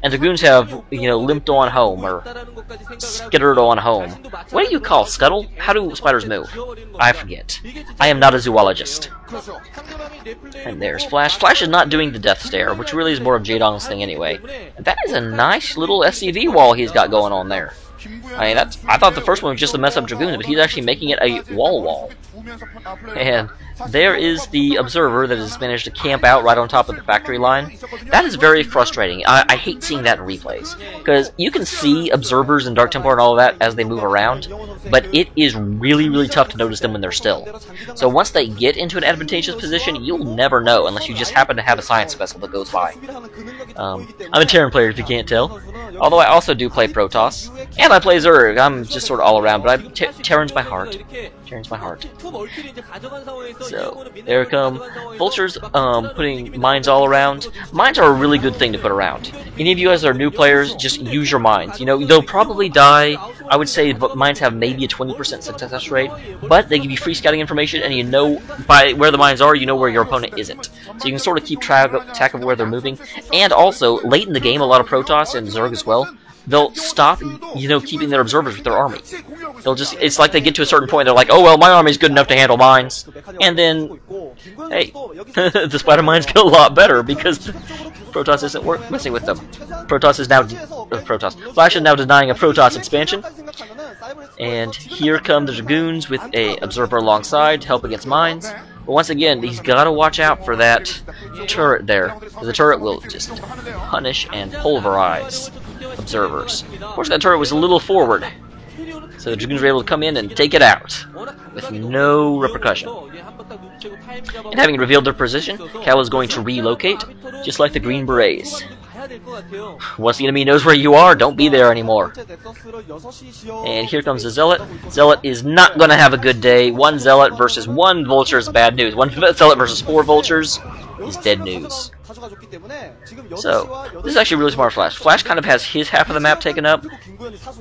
and the goons have, you know, limped on home, or skittered on home. What do you call scuttle? How do spiders move? I forget. I am not a zoologist. And there's Flash. Flash is not doing the death stare, which really is more of Jaedong's thing anyway. That is a nice little SCV wall he's got going on there. I mean, I thought the first one was just to mess up Dragoons, but he's actually making it a wall. And there is the Observer that has managed to camp out right on top of the factory line. That is very frustrating. I hate seeing that in replays, because you can see Observers and Dark Templar and all of that as they move around, but it is really, really tough to notice them when they're still. So once they get into an advantageous position, you'll never know unless you just happen to have a science vessel that goes by. I'm a Terran player, if you can't tell. Although I also do play Protoss, and I play Zerg. I'm just sort of all around, but Terran's my heart. Terran's my heart. So, there come Vultures putting mines all around. Mines are a really good thing to put around. Any of you guys that are new players, just use your mines. You know, they'll probably die. I would say mines have maybe a 20% success rate, but they give you free scouting information, and you know by where the mines are, you know where your opponent isn't. So you can sort of keep track of where they're moving. And also, late in the game, a lot of Protoss and Zerg as well, they'll stop, you know, keeping their observers with their army. They'll just, it's like they get to a certain point, they're like, oh well, my army's good enough to handle mines. And then, hey, the spider mines get a lot better because Protoss isn't messing with them. Protoss is now, Flash is now denying a Protoss expansion. And here come the Dragoons with a observer alongside to help against mines. But once again, he's got to watch out for that turret there. The turret will just punish and pulverize observers. Of course, that turret was a little forward, so the Dragoons were able to come in and take it out with no repercussion. And having revealed their position, Cal is going to relocate, just like the Green Berets. Once the enemy knows where you are, don't be there anymore. And here comes the Zealot. Zealot is not going to have a good day. One Zealot versus one Vulture is bad news. One Zealot versus 4 Vultures is dead news. So, this is actually really smart Flash. Flash kind of has his half of the map taken up.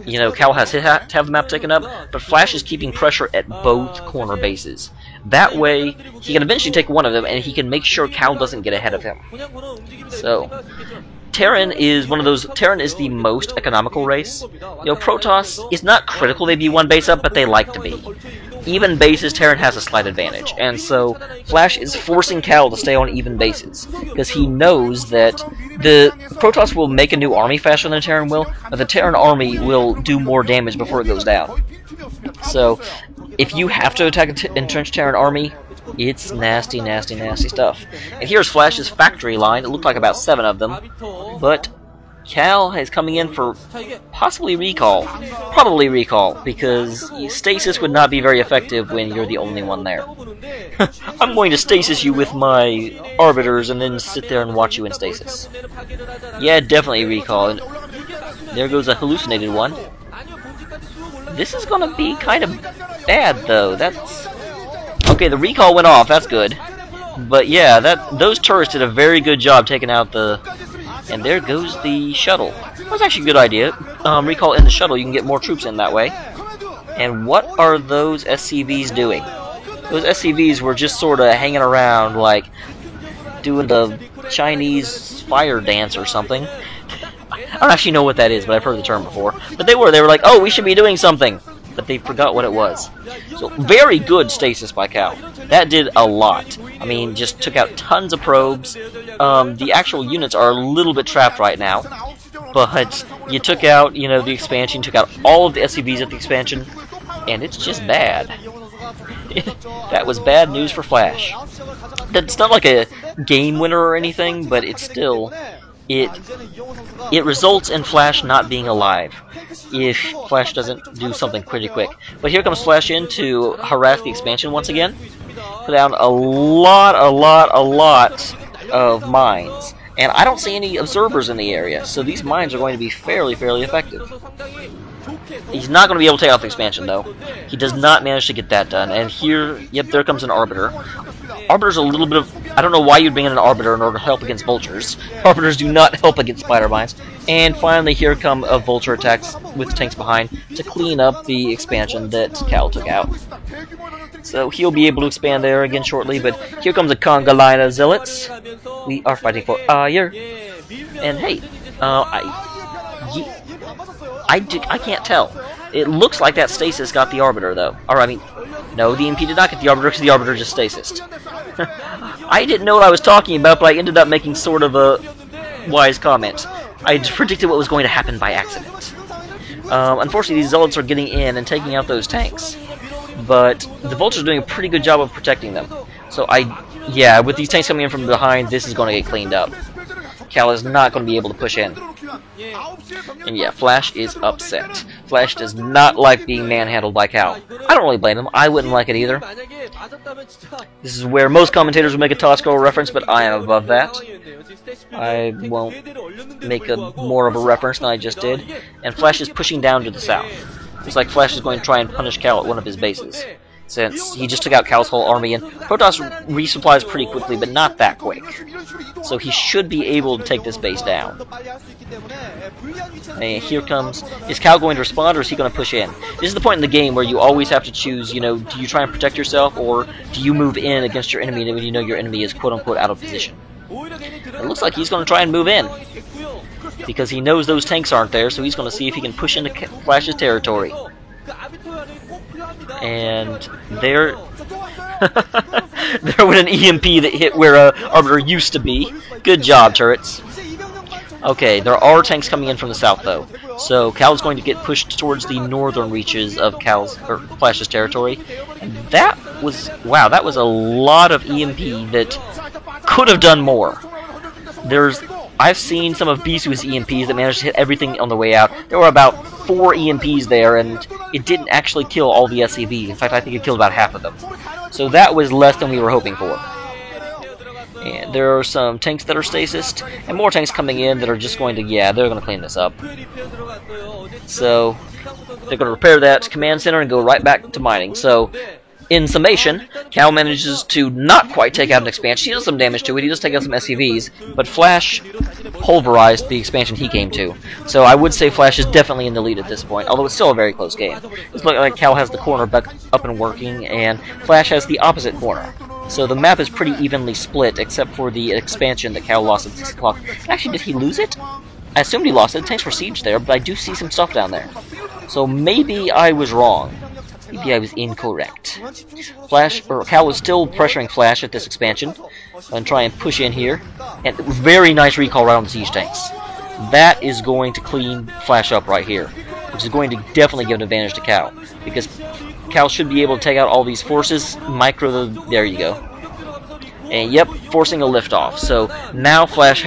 You know, Cal has his half of the map taken up, but Flash is keeping pressure at both corner bases. That way, he can eventually take one of them, and he can make sure Cal doesn't get ahead of him. So, Terran is one of those. Terran is the most economical race. You know, Protoss is not critical they be one base up, but they like to be. Even bases, Terran has a slight advantage, and so Flash is forcing Cal to stay on even bases because he knows that the Protoss will make a new army faster than the Terran will, but the Terran army will do more damage before it goes down. So, if you have to attack an entrenched Terran army, it's nasty, nasty, nasty stuff. And here's Flash's factory line. It looked like about 7 of them, but Cal is coming in for possibly recall. Probably recall, because stasis would not be very effective when you're the only one there. I'm going to stasis you with my arbiters and then sit there and watch you in stasis. Yeah, definitely recall. And there goes a hallucinated one. This is going to be kind of bad, though. That's... Okay, the recall went off. That's good. But yeah, those turrets did a very good job taking out the... And there goes the shuttle. That was actually a good idea. Recall in the shuttle, you can get more troops in that way. And what are those SCVs doing? Those SCVs were just sort of hanging around, like, doing the Chinese fire dance or something. I don't actually know what that is, but I've heard the term before. But they were like, oh, we should be doing something. But they forgot what it was. So, very good stasis by Cal. That did a lot. I mean, just took out tons of probes. The actual units are a little bit trapped right now. But you took out, you know, the expansion, took out all of the SCVs at the expansion, and it's just bad. That was bad news for Flash. That's not like a game winner or anything, but it's still... It results in Flash not being alive if Flash doesn't do something pretty quick. But here comes Flash in to harass the expansion once again. Put down a lot of mines. And I don't see any observers in the area, so these mines are going to be fairly effective. He's not going to be able to take out the expansion, though. He does not manage to get that done. And here, yep, there comes an Arbiter. Arbiter's a little bit of... I don't know why you'd bring in an Arbiter in order to help against Vultures. Arbiters do not help against spider mines. And finally, here come a Vulture attacks with tanks behind to clean up the expansion that Cal took out. So he'll be able to expand there again shortly, but here comes a conga line of Zealots. We are fighting for Ayer. And hey, I can't tell. It looks like that stasis got the Arbiter, though. Or, I mean, no, the EMP did not get the Arbiter, because the Arbiter just stasised. I didn't know what I was talking about, but I ended up making sort of a wise comment. I predicted what was going to happen by accident. Unfortunately, these Zealots are getting in and taking out those tanks. But the Vultures are doing a pretty good job of protecting them. So yeah, with these tanks coming in from behind, this is going to get cleaned up. Cal is not going to be able to push in. And yeah, Flash is upset. Flash does not like being manhandled by Cal. I don't really blame him. I wouldn't like it either. This is where most commentators will make a Tosco reference, but I am above that. I won't make more of a reference than I just did. And Flash is pushing down to the south. Looks like Flash is going to try and punish Cal at one of his bases, since he just took out Cal's whole army, and Protoss resupplies pretty quickly, but not that quick. So he should be able to take this base down. And here comes... Is Cal going to respond, or is he going to push in? This is the point in the game where you always have to choose, you know, do you try and protect yourself, or do you move in against your enemy when you know your enemy is quote-unquote out of position? It looks like he's going to try and move in, because he knows those tanks aren't there, so he's going to see if he can push into Flash's territory. And there went an EMP that hit where Arbiter used to be. Good job, turrets. Okay, there are tanks coming in from the south, though. So Cal's going to get pushed towards the northern reaches of Flash's territory. And that was... Wow, that was a lot of EMP that could have done more. I've seen some of Bisu's EMPs that managed to hit everything on the way out. There were about 4 EMPs there, and it didn't actually kill all the SCVs. In fact, I think it killed about half of them. So that was less than we were hoping for. And there are some tanks that are stasised, and more tanks coming in that are just going to, yeah, they're going to clean this up. So they're going to repair that command center and go right back to mining. So in summation, Cal manages to not quite take out an expansion. He does some damage to it, he does take out some SCVs, but Flash pulverized the expansion he came to. So I would say Flash is definitely in the lead at this point, although it's still a very close game. It's like Cal has the corner back up and working, and Flash has the opposite corner. So the map is pretty evenly split, except for the expansion that Cal lost at 6 o'clock. Actually, did he lose it? I assumed he lost it. Tanks were sieged there, but I do see some stuff down there. So maybe I was wrong. Maybe I was incorrect. Cal was still pressuring Flash at this expansion and try and push in here. And very nice recall right on the siege tanks. That is going to clean Flash up right here, which is going to definitely give an advantage to Cal, because Cal should be able to take out all these forces. There you go. And yep, forcing a liftoff. So now Flash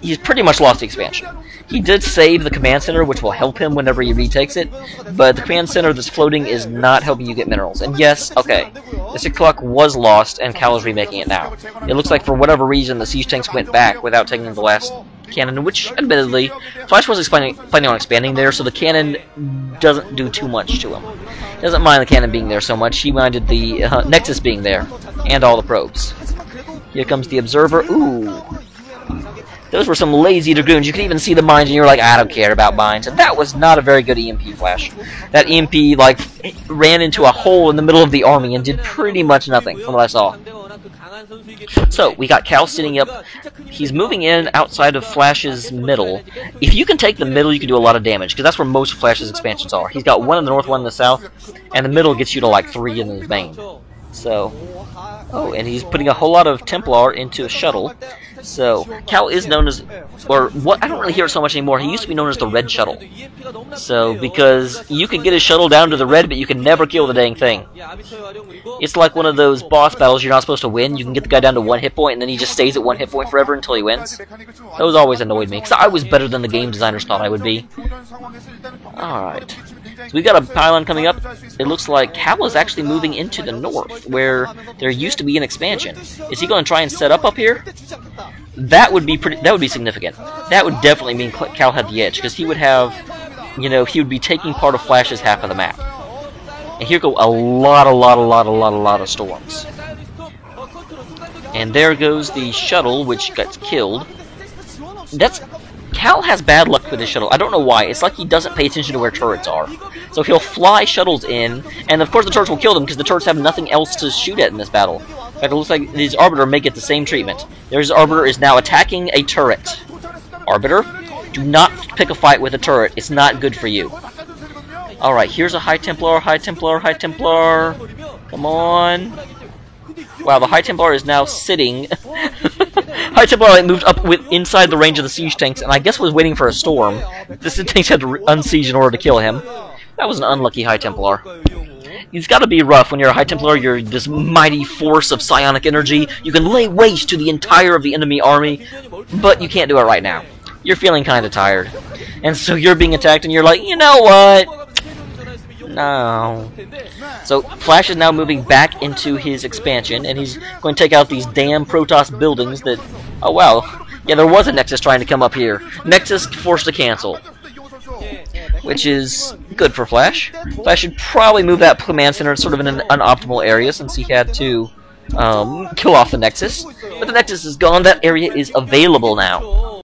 he's pretty much lost the expansion. He did save the command center, which will help him whenever he retakes it, but the command center that's floating is not helping you get minerals. And yes, okay, the 6 o'clock was lost, and Cal is remaking it now. It looks like for whatever reason the siege tanks went back without taking the last cannon, which, admittedly, Flash was planning on expanding there, so the cannon doesn't do too much to him. He doesn't mind the cannon being there so much, he minded the Nexus being there, and all the probes. Here comes the Observer. Ooh. Those were some lazy Dragoons. You could even see the mines, and you're like, I don't care about mines. And that was not a very good EMP Flash. That EMP, like, ran into a hole in the middle of the army and did pretty much nothing from what I saw. So, we got Cal sitting up. He's moving in outside of Flash's middle. If you can take the middle, you can do a lot of damage, because that's where most of Flash's expansions are. He's got 1 in the north, 1 in the south, and the middle gets you to like 3 in his main. So, oh, and he's putting a whole lot of Templar into a shuttle. So, Cal is known as, or what, I don't really hear it so much anymore, he used to be known as the Red Shuttle. So, because you can get his shuttle down to the red, but you can never kill the dang thing. It's like one of those boss battles you're not supposed to win. You can get the guy down to 1 hit point, and then he just stays at 1 hit point forever until he wins. Those always annoyed me, because I was better than the game designers thought I would be. Alright. So we got a pylon coming up. It looks like Cal is actually moving into the north, where there used to be an expansion. Is he going to try and set up here? That would be significant. That would definitely mean Cal had the edge, because he would have, you know, he would be taking part of Flash's half of the map. And here go a lot of storms. And there goes the shuttle, which got killed. Cal has bad luck with his shuttle. I don't know why. It's like he doesn't pay attention to where turrets are. So he'll fly shuttles in, and of course the turrets will kill them because the turrets have nothing else to shoot at in this battle. In fact, it looks like his Arbiter may get the same treatment. There's Arbiter is now attacking a turret. Arbiter, Do not pick a fight with a turret. It's not good for you. Alright, here's a High Templar, High Templar, High Templar. Come on. Wow, the High Templar is now sitting. High Templar moved up inside the range of the siege tanks, and I guess was waiting for a storm. The siege tanks had to unsiege in order to kill him. That was an unlucky High Templar. It's got to be rough when you're a High Templar. You're this mighty force of psionic energy. You can lay waste to the entire of the enemy army, but you can't do it right now. You're feeling kind of tired. And so you're being attacked, and you're like, you know what? No. So Flash is now moving back into his expansion, and he's going to take out these damn Protoss buildings that... Oh, wow. Yeah, there was a Nexus trying to come up here. Nexus forced to cancel. Which is good for Flash. Flash should probably move that command center sort of in an unoptimal area, since he had to kill off the Nexus. But the Nexus is gone. That area is available now.